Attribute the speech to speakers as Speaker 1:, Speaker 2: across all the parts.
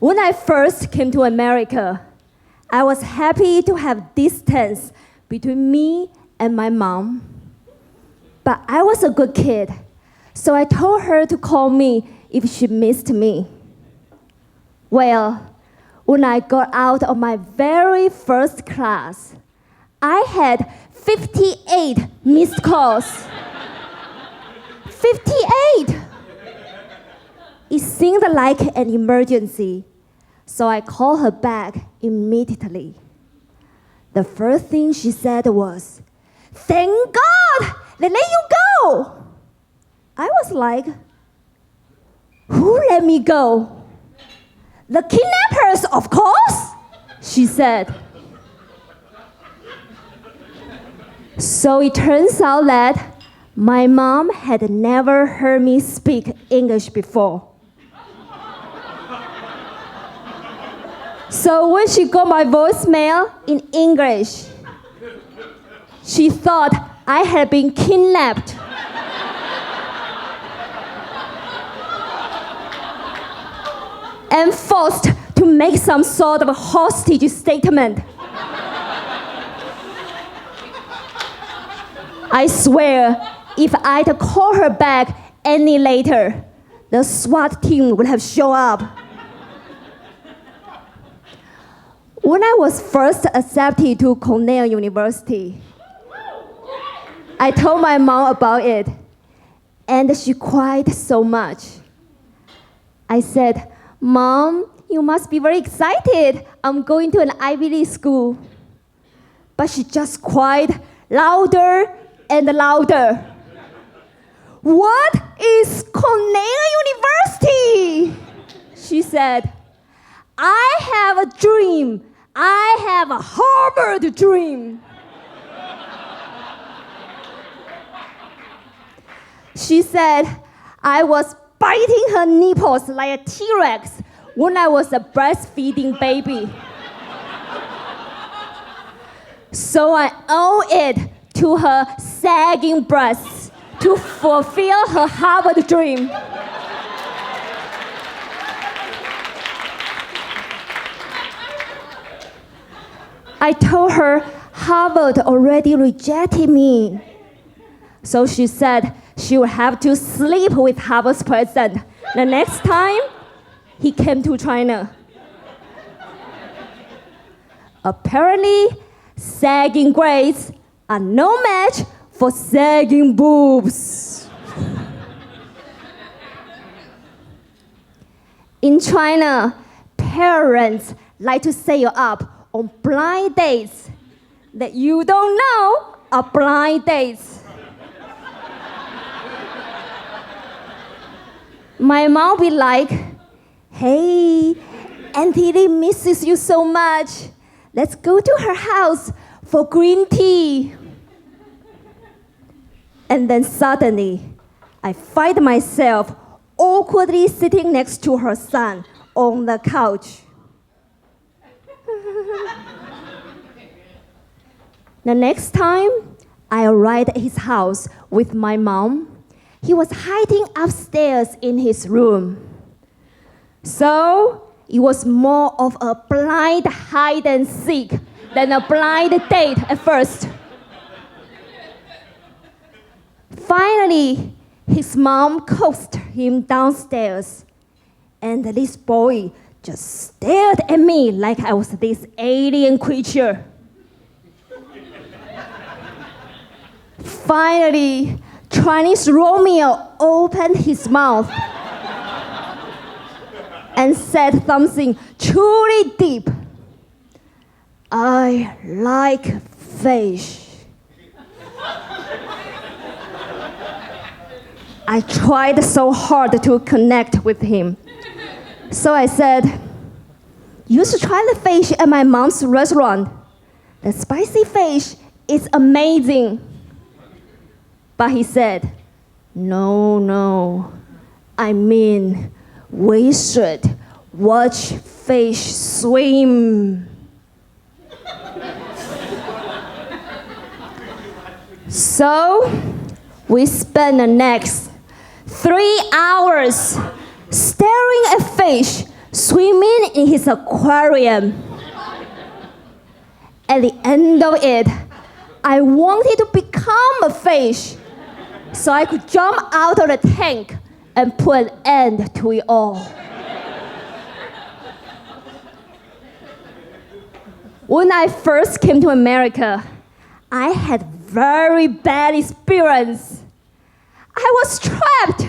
Speaker 1: When I first came to America, I was happy to have distance between me and my mom. But I was a good kid, so I told her to call me if she missed me. Well, when I got out of my very first class, I had 58 missed calls. 58! It seemed like an emergency, so I called her back immediately. The first thing she said was, "Thank God they let you go!" I was like, "Who let me go?" "The kidnappers, of course," she said. So it turns out that my mom had never heard me speak English before. So when she got my voicemail in English, she thought I had been kidnapped. And forced to make some sort of hostage statement. I swear, if I'd called her back any later, the SWAT team would have shown up. When I was first accepted to Cornell University, I told my mom about it, and she cried so much. I said, "Mom, you must be very excited. I'm going to an Ivy League school." But she just cried louder and louder. "What is Cornell University?" she said. "I have a dream. I have a Harvard dream." She said I was biting her nipples like a T-Rex when I was a breastfeeding baby. So I owe it to her sagging breasts to fulfill her Harvard dream. I told her Harvard already rejected me. So she said she would have to sleep with Harvard's president the next time he came to China. Apparently, sagging grades are no match for sagging boobs. In China, parents like to set you up on blind dates that you don't know are blind dates. My mom be like, "Hey, Auntie Lee misses you so much. Let's go to her house for green tea." And then suddenly, I find myself awkwardly sitting next to her son on the couch. The next time I arrived at his house with my mom, he was hiding upstairs in his room. So it was more of a blind hide and seek than a blind date at first. Finally, his mom coaxed him downstairs, and this boy just stared at me like I was this alien creature. Finally, Chinese Romeo opened his mouth and said something truly deep. "I like fish." I tried so hard to connect with him. So I said, "You should try the fish at my mom's restaurant. The spicy fish is amazing." But he said, No, I mean, we should watch fish swim." So we spent the next 3 hours staring at fish swimming in his aquarium. At the end of it, I wanted to become a fish so I could jump out of the tank and put an end to it all. When I first came to America, I had very bad experience. I was trapped,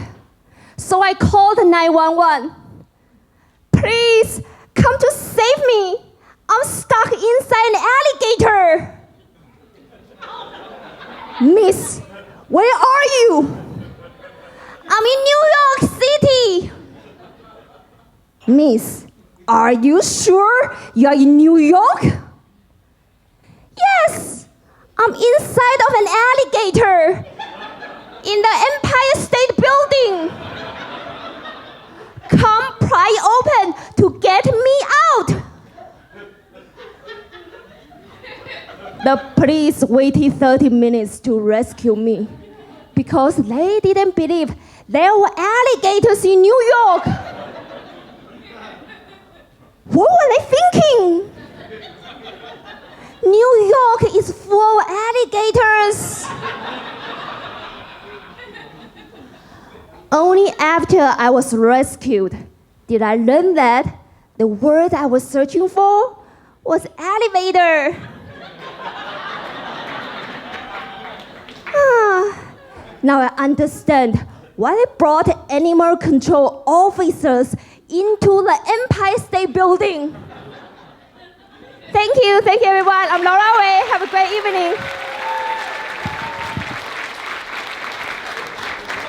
Speaker 1: so I called 911. Please, come to save me. I'm stuck inside an alligator. Miss, where are you? I'm in New York City. Miss, are you sure you're in New York? Yes, I'm inside of an alligator in the Empire State Building. Come pry open to get me out. The police waited 30 minutes to rescue me because they didn't believe there were alligators in New York. What were they thinking? New York is full of alligators. Only after I was rescued did I learn that the word I was searching for was elevator. Now I understand why they brought animal control officers into the Empire State Building. Thank you everyone. I'm Laura Wei. Have a great evening.